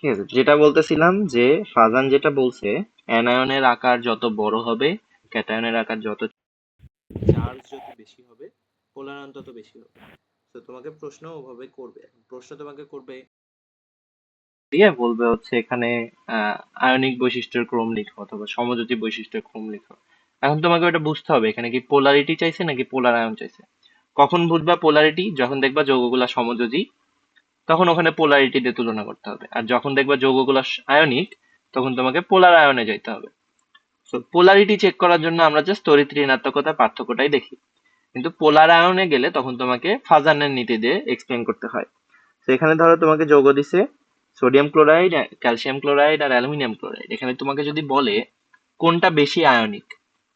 ঠিক আছে, যেটা বলতেছিলাম যে ফাজান যেটা বলছে অ্যানায়নের আকার যত বড় হবে, ক্যাটায়নের আকার যত, চার্জ যত বেশি হবে, পোলার আয়ন তত বেশি হবে। তো তোমাকে প্রশ্ন ওভাবে করবে, প্রশ্ন তোমাকে করবে দিয়ে বলবে হচ্ছে এখানে আয়নিক বৈশিষ্ট্যের ক্রম লিখো অথবা সমযোজী বৈশিষ্ট্যের ক্রম লিখো। এখন তোমাকে ওটা বুঝতে হবে এখানে কি পোলারিটি চাইছে নাকি পোলার আয়ন চাইছে। কখন বুঝবা পোলারিটি? যখন দেখবা যৌগগুলা সমযোজী, তখন ওখানে পোলারিটি দিয়ে তুলনা করতে হবে। আর যখন দেখবা যৌগগুলো আয়নিক, তখন তোমাকে পোলার আয়নে যেতে হবে। তো পোলারিটি চেক করার জন্য আমরা জাস্ট তড়িৎ ঋণাত্মকতার পার্থক্যটাই দেখি, কিন্তু পোলার আয়নে গেলে তখন তোমাকে ফাজানের নীতি দিয়ে এক্সপ্লেন করতে হয়। তো এখানে ধরো তোমাকে যৌগ দিছে সোডিয়াম ক্লোরাইড, ক্যালসিয়াম ক্লোরাইড আর অ্যালুমিনিয়াম ক্লোরাইড। এখানে তোমাকে যদি বলে কোনটা বেশি আয়নিক,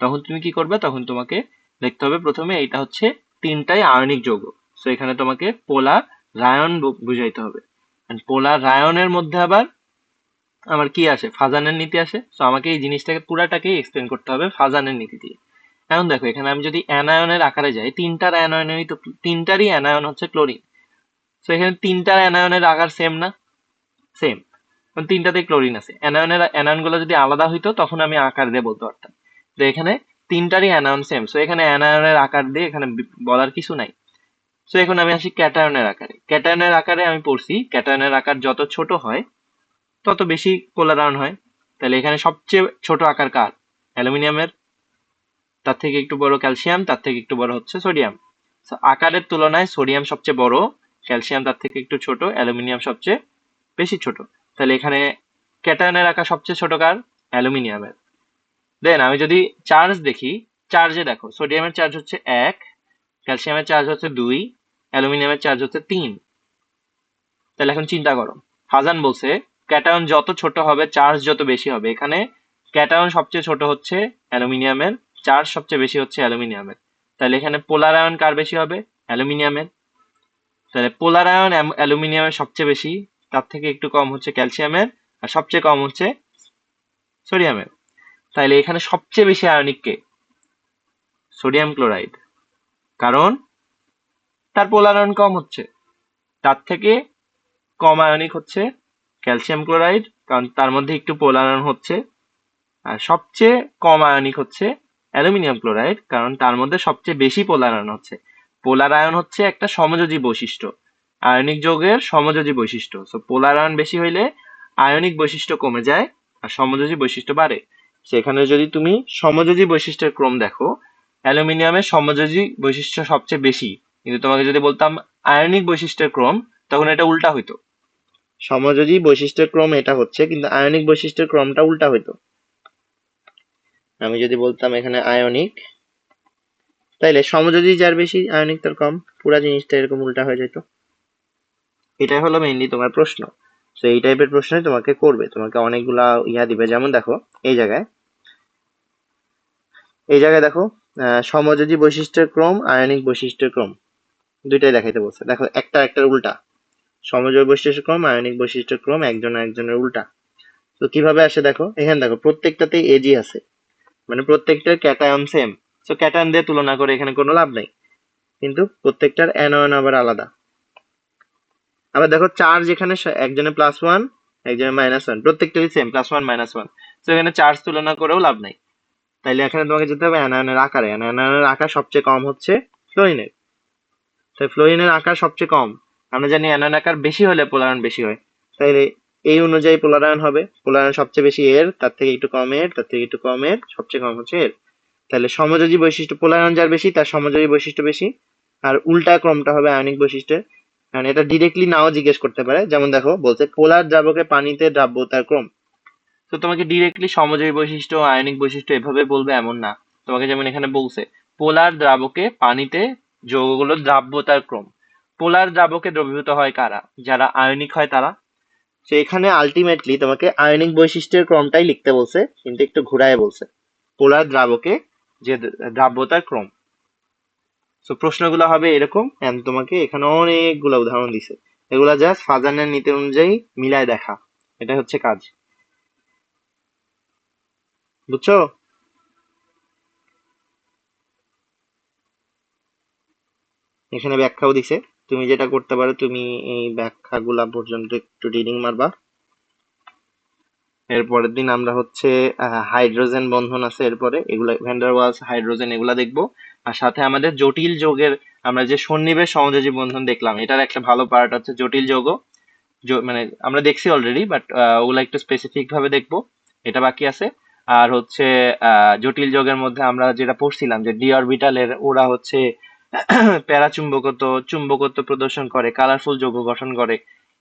তখন তুমি কি করবে? তখন তোমাকে দেখতে হবে প্রথমে এইটা হচ্ছে তিনটাই আয়নিক যৌগ। তো এখানে তোমাকে পোলার রায়ন বুঝাইতে হবে। পোলার রায়নের মধ্যে আবার আমার কি আসে? ফাজানের নীতি আসে। তো আমাকে এই জিনিসটাকে পুরাটাকেই এক্সপ্লেন করতে হবে ফাজানের নীতি দিয়ে। এখন দেখো এখানে আমি যদি অ্যানায়নের আকারে যাই, তিনটার অ্যানায়নেরই তো, তিনটারই অ্যানায়ন হচ্ছে ক্লোরিন। তো এখানে তিনটার অ্যানায়নের আকার সেম না? সেম। কারণ তিনটাতেই ক্লোরিন আছে। অ্যানায়ন গুলো যদি আলাদা হইতো তখন আমি আকার দিয়ে বলতে পারতাম। তো এখানে তিনটারই অ্যানায়ন সেম, সো এখানে অ্যানায়নের আকার দিয়ে এখানে বলার কিছু নাই। সো এখন আমি আসি ক্যাটায়নের আকারে। ক্যাটায়নের আকারে আমি পড়ছি ক্যাটায়নের আকার যত ছোট হয় তত বেশি পোলার আয়ন হয়। তাহলে এখানে সবচেয়ে ছোট আকার কার? অ্যালুমিনিয়ামের। তার থেকে একটু বড় ক্যালসিয়াম, তার থেকে একটু বড় হচ্ছে সোডিয়াম। আকারের তুলনায় সোডিয়াম সবচেয়ে বড়, ক্যালসিয়াম তার থেকে একটু ছোট, অ্যালুমিনিয়াম সবচেয়ে বেশি ছোট। তাহলে এখানে ক্যাটায়নের আকার সবচেয়ে ছোট কার? অ্যালুমিনিয়ামের। দেন আমি যদি চার্জ দেখি, চার্জে দেখো সোডিয়ামের চার্জ হচ্ছে 1, ক্যালসিয়ামের চার্জ হচ্ছে 2, অ্যালুমিনিয়ামের চার্জ হচ্ছে 3। তাহলে এখন চিন্তা করো, ফাজান বলছে ক্যাটায়ন যত ছোট হবে চার্জ যত বেশি হবে। এখানে ক্যাটায়ন সবচেয়ে ছোট হচ্ছে অ্যালুমিনিয়ামের, চার্জ সবচেয়ে বেশি হচ্ছে অ্যালুমিনিয়ামের। তাহলে এখানে পোলার আয়ন কার বেশি হবে? অ্যালুমিনিয়ামের। তাহলে পোলার আয়ন অ্যালুমিনিয়ামের সবচেয়ে বেশি, তার থেকে একটু কম হচ্ছে ক্যালসিয়ামের, আর সবচেয়ে কম হচ্ছে সোডিয়ামের। তাইলে এখানে সবচেয়ে বেশি আয়নিক কে? Sodium chloride. কারণ তার পোলার আয়ন কম হচ্ছে। তার থেকে কম আয়নিক হচ্ছে ক্যালসিয়াম ক্লোরাইড, কারণ তার মধ্যে একটু পোলার আয়ন হচ্ছে। আর সবচেয়ে কম আয়নিক হচ্ছে অ্যালুমিনিয়াম ক্লোরাইড, কারণ তার মধ্যে সবচেয়ে বেশি পোলার আয়ন হচ্ছে। পোলার আয়ন হচ্ছে একটা সমযোজী বৈশিষ্ট্য, আয়নিক যৌগের সমযোজী বৈশিষ্ট্য। সো পোলার আয়ন বেশি হইলে আয়নিক বৈশিষ্ট্য কমে যায় আর সমযোজী বৈশিষ্ট্য বাড়ে। সেখানে যদি তুমি সমযোজী বৈশিষ্ট্যের ক্রম দেখো, অ্যালুমিনিয়ামের সমযোজী বৈশিষ্ট্য সবচেয়ে বেশি, কিন্তু তোমাকে যদি বলতাম আয়নিক বৈশিষ্ট্যের ক্রম, তখন এটা উল্টা হইতো। সমযোজী বৈশিষ্ট্যের ক্রম এটা হচ্ছে, কিন্তু আয়নিক বৈশিষ্ট্যের ক্রমটা উল্টা হইতো। আমি যদি বলতাম এখানে আয়নিক, তাইলে সমযোজী যার বেশি আয়নিক তার কম, পুরা জিনিসটা এরকম উল্টা হয়ে যেত। এটাই হলো মেইনলি তোমার প্রশ্ন। তো এই টাইপের প্রশ্নই তোমাকে করবে, তোমাকে অনেকগুলা ইয়া দিবে। যেমন দেখো এই জায়গায়, দেখো সমযোজী বৈশিষ্ট্যের ক্রম, আয়নিক বৈশিষ্ট্যের ক্রম দুইটাই দেখাইতে বলছে। দেখো একটা একটার উল্টা। সমযোজী বৈশিষ্ট্যের ক্রম, আয়নিক বৈশিষ্ট্যের ক্রম একজন একজনের উল্টা। তো কিভাবে আসে দেখো, এখানে দেখো প্রত্যেকটাতেই এজি আছে, মানে প্রত্যেকটার ক্যাটায়ন সেম। তো ক্যাটায়ন দিয়ে তুলনা করে এখানে কোনো লাভ নাই, কিন্তু প্রত্যেকটার অ্যানায়ন আবার আলাদা। আবার দেখো চার্জ এখানে একজনের +1, একজনের -1, প্রত্যেকটারই সেম +1 -1। তো এখানে চার্জ তুলনা করেও লাভ নাই। তাইলে এখানে তোমাকে যেতে হবে অ্যানায়নের আকারে। অ্যানায়নের আকার সবচেয়ে কম হচ্ছে ফ্লোরিনের। তাই ফ্লোরিনের আকার সবচেয়ে কম। আমরা জানি অ্যানায়ন আকার বেশি হলে পোলারায়ন বেশি হয়। তাইলে এই অনুযায়ী পোলারায়ন হবে, পোলারায়ন সবচেয়ে বেশি এর, তার থেকে একটু কম এর, তার থেকে একটু কম এর, সবচেয়ে কম হচ্ছে এর। তাহলে সমযোজী বৈশিষ্ট্য, পোলারায়ন যার বেশি তার সমযোজী বৈশিষ্ট্য বেশি। আর উল্টা ক্রমটা হবে আয়নিক বৈশিষ্ট্যের। কারণ এটা ডিরেক্টলি নাও জিজ্ঞেস করতে পারে। যেমন দেখো বলছে পোলার দ্রাবকে পানিতে দ্রাব্যতার ক্রম। তো তোমাকে ডিরেক্টলি সমযোজী বৈশিষ্ট্য, আয়নিক বৈশিষ্ট্য এভাবে বলবে এমন না। তোমাকে যেমন এখানে বলছে পোলার দ্রাবকে পানিতে যৌগগুলোর দ্রাব্যতার ক্রম। পোলার দ্রাবকে দ্রবীভূত হয় কারা? যারা আয়নিক হয় তারা। তো এখানে আলটিমেটলি তোমাকে আয়নিক বৈশিষ্ট্যের ক্রমটাই লিখতে বলছে, কিন্তু একটু ঘুরায় বলছে পোলার দ্রাবকে যে দ্রাব্যতার ক্রম। তো প্রশ্নগুলো হবে এরকম, এন্ড তোমাকে এখানে অনেকগুলো উদাহরণ দিছে। এগুলা জাস্ট ফাজানের নীতি অনুযায়ী মিলায় দেখা, এটা হচ্ছে কাজ। বুঝছো? এখানে ব্যাখ্যাও দিছে। তুমি যেটা করতে পারো, তুমি এই ব্যাখ্যাগুলা পর্যন্ত একটু রিডিং মারবা। এরপরের দিন আমরা হচ্ছে হাইড্রোজেন বন্ধন আছে, এরপরে এগুলা ভ্যান ডার ওয়ালস, হাইড্রোজেন এগুলা দেখবো। আর সাথে আমাদের জটিল যৌগের, আমরা যে সন্নিবেশ সমযোজী বন্ধন দেখলাম, এটার একটা ভালো পার্ট হচ্ছে জটিল যৌগ। মানে আমরা দেখছি অলরেডি, বাট ওগুলা একটু স্পেসিফিক ভাবে দেখবো, এটা বাকি আছে। আর হচ্ছে জটিল যৌগের মধ্যে আমরা যেটা পড়ছিলাম যে ডি অরবিটালের ওরা হচ্ছে প্যারাচুম্বকত্ব, চুম্বকত্ব প্রদর্শন করে, কালারফুল যৌগ গঠন করে,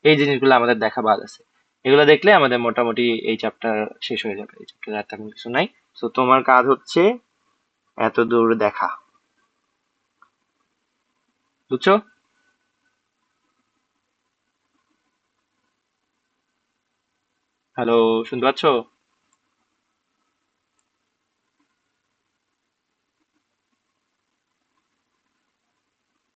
এই জিনিসগুলো আমাদের দেখা বাদ আছে। এগুলো দেখলে আমাদের মোটামুটি এই চ্যাপ্টার শেষ হয়ে যাবে, এই চ্যাপ্টারে আর তেমন কিছু নাই। তো তোমার কাজ হচ্ছে এত দূর দেখা, বুঝছো? হ্যালো, শুনতে পাচ্ছো?